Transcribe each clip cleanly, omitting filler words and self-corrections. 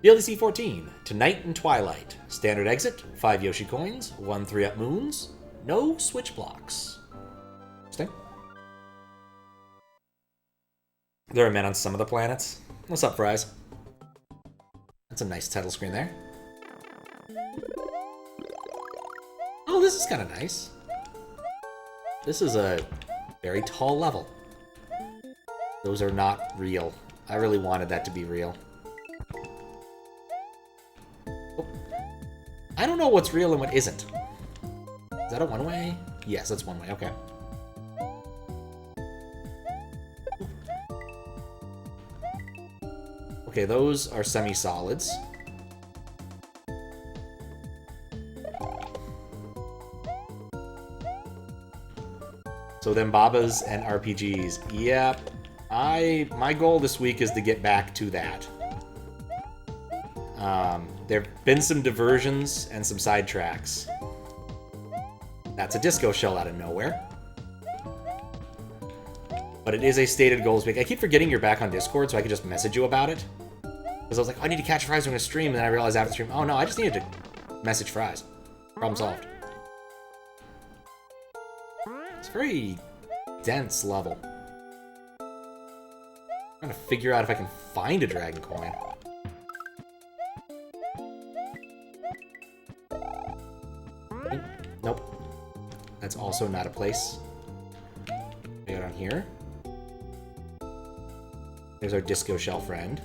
VLDC14, Tonight and Twilight. Standard exit, 5 Yoshi coins, 1 3-up moons, no switch blocks. Interesting. There are men on some of the planets. What's up, Fries? That's a nice title screen there. Oh, this is kind of nice. This is a very tall level. Those are not real. I really wanted that to be real. Oh. I don't know what's real and what isn't. Is that a one-way? Yes, that's one-way. Okay. Okay, those are semi-solids. So then Babas and RPGs. Yep. My goal this week is to get back to that. There have been some diversions and some sidetracks. That's a disco shell out of nowhere. But it is a stated goal this week. I keep forgetting you're back on Discord, so I can just message you about it. Because I was like, oh, I need to catch Fries during a stream, and then I realized after the stream, oh no, I just needed to message Fries. Problem solved. It's a very dense level. I'm trying to figure out if I can find a dragon coin. Nope. That's also not a place. Go down here. There's our disco shell friend.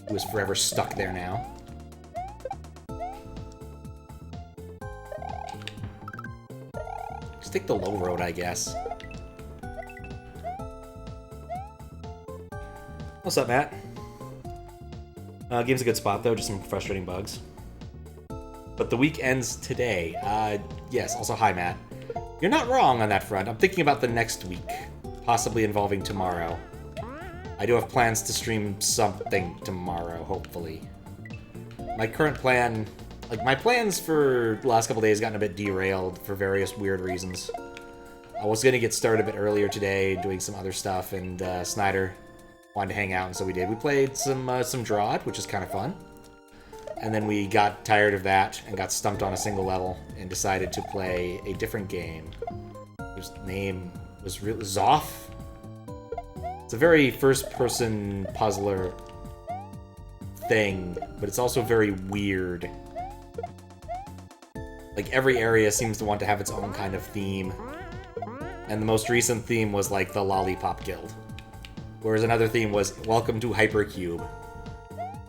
Who is forever stuck there now. Just take the low road, I guess. What's up, Matt? Game's a good spot, though. Just some frustrating bugs. But the week ends today. Yes, also hi, Matt. You're not wrong on that front. I'm thinking about the next week. Possibly involving tomorrow. I do have plans to stream something tomorrow, hopefully. My current plan... Like, my plans for the last couple days gotten a bit derailed for various weird reasons. I was going to get started a bit earlier today, doing some other stuff, and Snyder wanted to hang out, and so we did. We played some Drawd, which is kind of fun. And then we got tired of that and got stumped on a single level and decided to play a different game. Whose name was Zoff? It's a very first-person puzzler thing, but it's also very weird. Like, every area seems to want to have its own kind of theme. And the most recent theme was, like, the Lollipop Guild. Whereas another theme was, Welcome to Hypercube.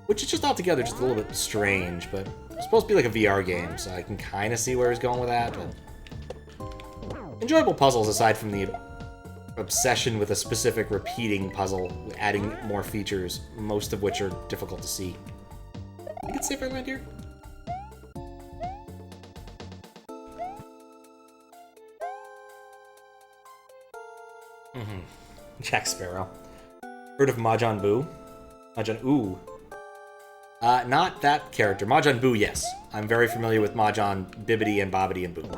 Which is just altogether just a little bit strange, but it's supposed to be like a VR game, so I can kind of see where he's going with that. But enjoyable puzzles aside from the obsession with a specific repeating puzzle, adding more features, most of which are difficult to see. I think it's safe I land here. Jack Sparrow. Heard of Mahjong Boo? Mahjong Ooh. Not that character. Mahjong Boo, yes. I'm very familiar with Mahjong Bibbidi and Bobbidi and Boo.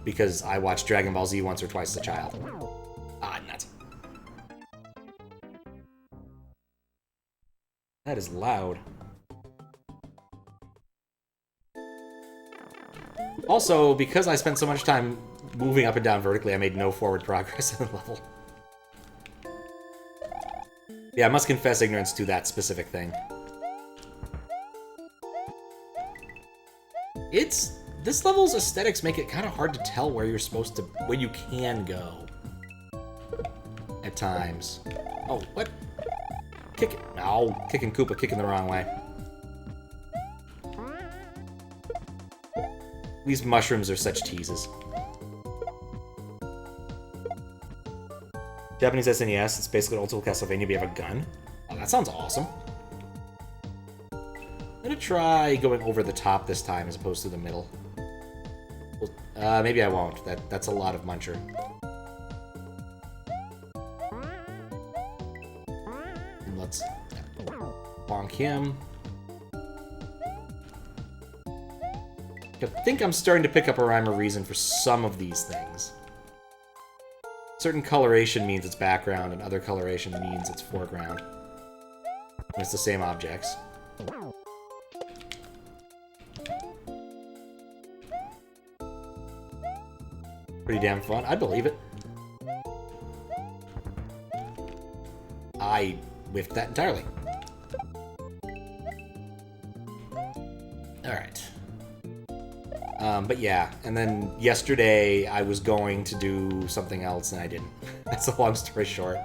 Because I watched Dragon Ball Z once or twice as a child. Ah, nuts. That is loud. Also, because I spent so much time moving up and down vertically, I made no forward progress in the level. Yeah, I must confess ignorance to that specific thing. This level's aesthetics make it kind of hard to tell where you're supposed to, where you can go. At times. Oh, what? Kick it. No, kicking Koopa, kicking the wrong way. These mushrooms are such teases. Japanese SNES, it's basically old school Castlevania, but you have a gun. Oh, that sounds awesome. I'm gonna try going over the top this time as opposed to the middle. Maybe I won't. That's a lot of muncher. And let's bonk him. I think I'm starting to pick up a rhyme or reason for some of these things. Certain coloration means it's background, and other coloration means it's foreground. It's the same objects. Pretty damn fun. I believe it. I whiffed that entirely. Alright. But yeah, and then yesterday I was going to do something else and I didn't. That's a long story short.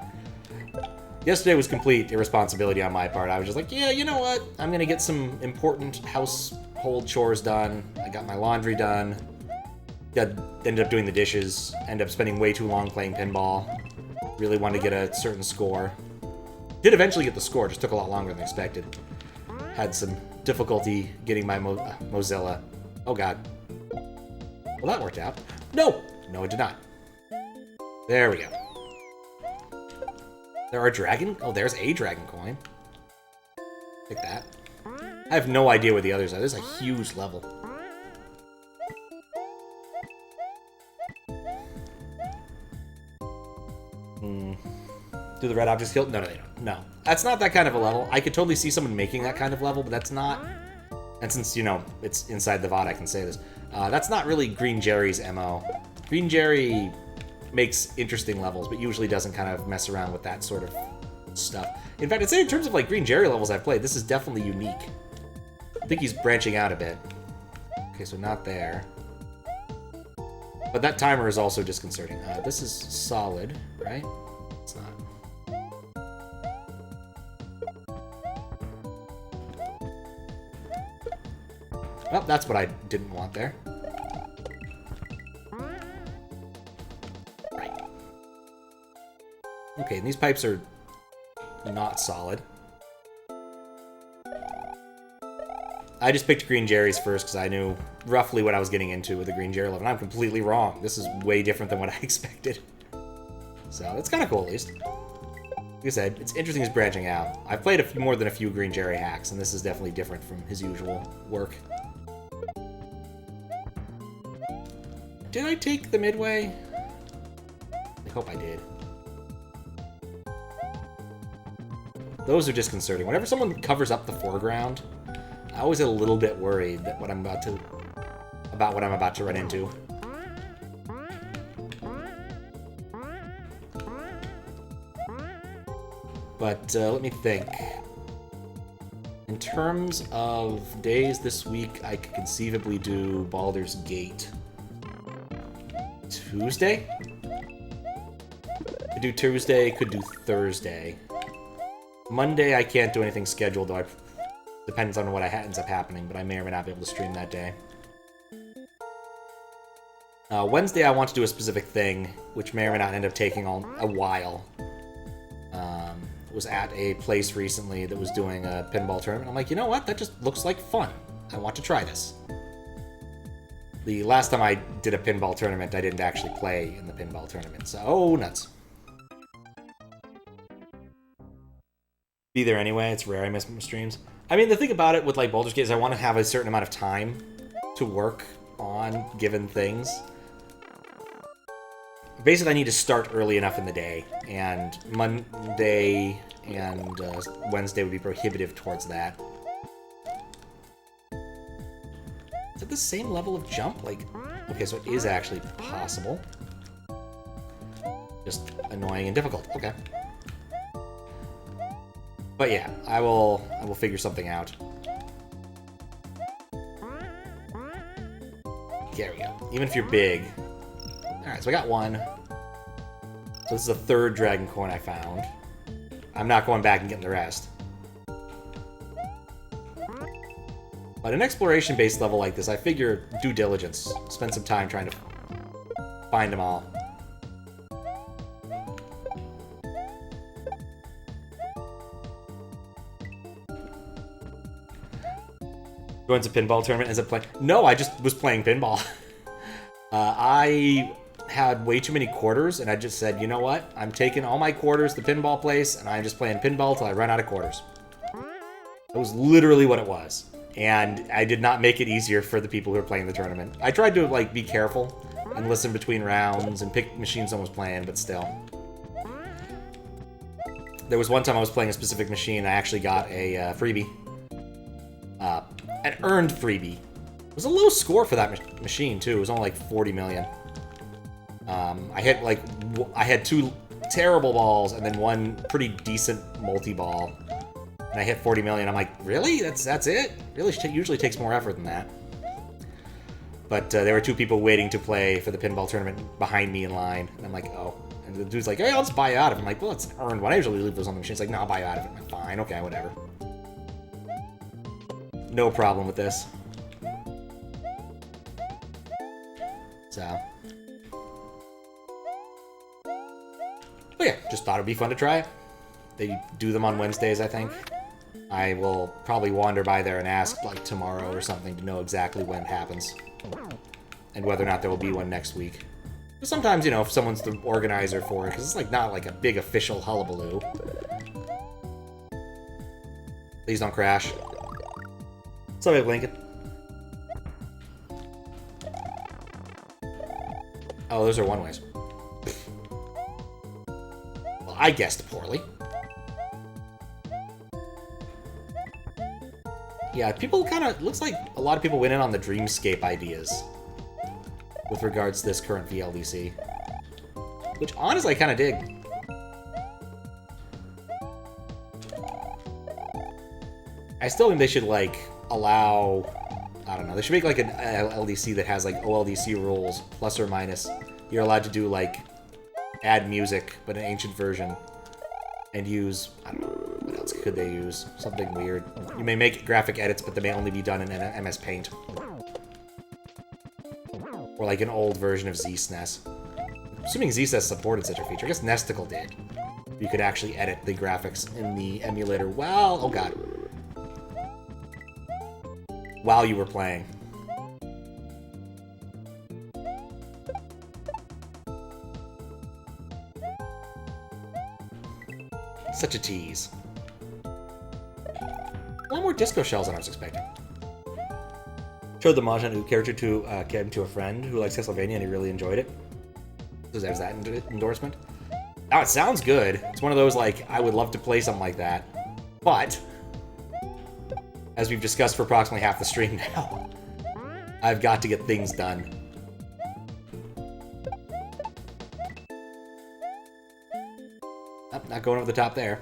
Yesterday was complete irresponsibility on my part. I was just like, yeah, you know what? I'm gonna get some important household chores done. I got my laundry done. Ended up doing the dishes. Ended up spending way too long playing pinball. Really wanted to get a certain score. Did eventually get the score, just took a lot longer than expected. Had some difficulty getting my Mozilla. Oh god. Well, that worked out. No! No, it did not. There we go. There are dragon... Oh, there's a dragon coin. Take that. I have no idea where the others are. There's a huge level. Do the red objects kill? No, they don't. No. That's not that kind of a level. I could totally see someone making that kind of level, but that's not... And since, you know, it's inside the VOD, I can say this. That's not really Green Jerry's MO. Green Jerry makes interesting levels, but usually doesn't kind of mess around with that sort of stuff. In fact, I'd say in terms of, like, Green Jerry levels I've played, this is definitely unique. I think he's branching out a bit. Okay, so not there. But that timer is also disconcerting. This is solid, right? It's not. Oh, that's what I didn't want there. Right. Okay, and these pipes are not solid. I just picked Green Jerry's first because I knew roughly what I was getting into with the Green Jerry level, and I'm completely wrong. This is way different than what I expected. So, it's kind of cool, at least. Like I said, it's interesting he's branching out. I've played more than a few Green Jerry hacks, and this is definitely different from his usual work. Did I take the midway? I hope I did. Those are disconcerting. Whenever someone covers up the foreground, I always get a little bit worried that what I'm about to run into. But let me think. In terms of days this week, I could conceivably do Baldur's Gate. Tuesday? Could do Tuesday, could do Thursday. Monday I can't do anything scheduled, though. Depends on what ends up happening, but I may or may not be able to stream that day. Wednesday I want to do a specific thing, which may or may not end up taking a while. Was at a place recently that was doing a pinball tournament. I'm like, you know what? That just looks like fun. I want to try this. The last time I did a pinball tournament, I didn't actually play in the pinball tournament, so oh, nuts. Be there anyway, it's rare I miss streams. I mean, the thing about it with, like, Baldur's Gate is I want to have a certain amount of time to work on given things. Basically, I need to start early enough in the day, and Monday and Wednesday would be prohibitive towards that. Is it the same level of jump? Like, okay, so it is actually possible. Just annoying and difficult. Okay. But yeah, I will figure something out. There we go. Even if you're big. Alright, so I got one. So this is the third dragon coin I found. I'm not going back and getting the rest. But an exploration-based level like this, I figure due diligence. Spend some time trying to find them all. Going to pinball tournament as a play? No, I just was playing pinball. I had way too many quarters, and I just said, you know what? I'm taking all my quarters to the pinball place, and I'm just playing pinball till I run out of quarters. That was literally what it was. And I did not make it easier for the people who were playing the tournament. I tried to, like, be careful and listen between rounds and pick machines someone was playing, but still. There was one time I was playing a specific machine, and I actually got a freebie. An earned freebie. It was a low score for that machine, too. It was only like 40 million. I had 2 terrible balls and then 1 pretty decent multi-ball. And I hit 40 million. I'm like, really? That's it? Really usually takes more effort than that. But there were 2 people waiting to play for the pinball tournament behind me in line. And I'm like, oh. And the dude's like, hey, I'll just buy you out of it. I'm like, well, it's earned one. I usually leave those on the machine. It's like, no, I'll buy you out of it. I'm like, fine, okay, whatever. No problem with this. So. But yeah, just thought it'd be fun to try it. They do them on Wednesdays, I think. I will probably wander by there and ask, like, tomorrow or something to know exactly when it happens. And whether or not there will be one next week. But sometimes, you know, if someone's the organizer for it, because it's, like, not, like, a big official hullabaloo. Please don't crash. What's up, Lincoln? Oh, those are one-ways. Well, I guessed poorly. Yeah, people kind of... Looks like a lot of people went in on the Dreamscape ideas with regards to this current VLDC. Which, honestly, I kind of dig. I still think they should, like, allow... I don't know. They should make, like, an LDC that has, like, OLDC rules, plus or minus. You're allowed to do, like, add music, but an ancient version. And use... I don't know. What else could they use? Something weird. You may make graphic edits, but they may only be done in MS Paint. Or like an old version of ZSNES. Assuming ZSNES supported such a feature. I guess Nesticle did. You could actually edit the graphics in the emulator while... Oh god. While you were playing. Such a tease. A lot more disco shells than I was expecting. Showed the Mahjong character to a friend who likes Castlevania and he really enjoyed it. So there's that endorsement. Now it sounds good. It's one of those, like, I would love to play something like that. But, as we've discussed for approximately half the stream now, I've got to get things done. Oh, not going over the top there.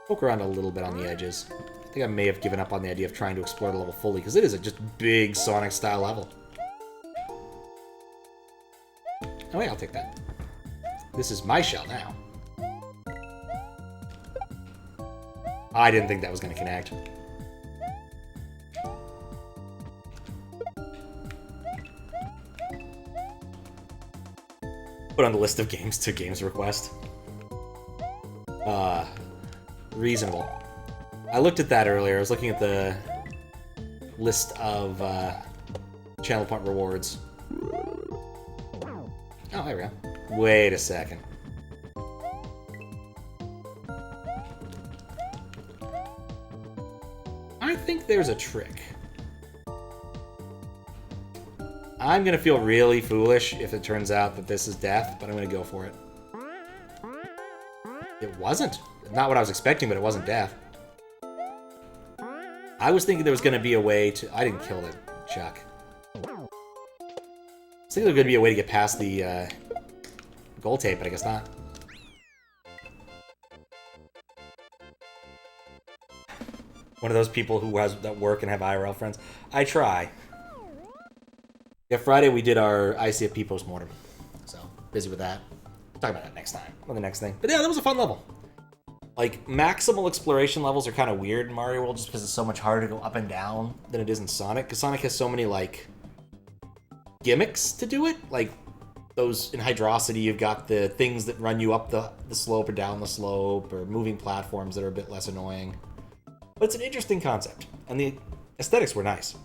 Poke around a little bit on the edges. I think I may have given up on the idea of trying to explore the level fully, because it is a just big Sonic-style level. Oh wait, I'll take that. This is my shell now. I didn't think that was going to connect. Put on the list of games to games request. Reasonable. I looked at that earlier. I was looking at the list of channel point rewards. Oh, there we go. Wait a second. I think there's a trick. I'm gonna feel really foolish if it turns out that this is death, but I'm gonna go for it. It wasn't. Not what I was expecting, but it wasn't death. I was thinking there was gonna be a way to... I didn't kill the Chuck. I was thinking there was gonna be a way to get past the gold tape, but I guess not. One of those people who has that work and have IRL friends. I try. Yeah, Friday we did our ICFP postmortem. So, busy with that. We'll talk about that next time. On the next thing. But yeah, that was a fun level. Like, maximal exploration levels are kind of weird in Mario World just because it's so much harder to go up and down than it is in Sonic. Because Sonic has so many, like, gimmicks to do it. Like, those in Hydrocity, you've got the things that run you up the slope or down the slope, or moving platforms that are a bit less annoying. But it's an interesting concept, and the aesthetics were nice.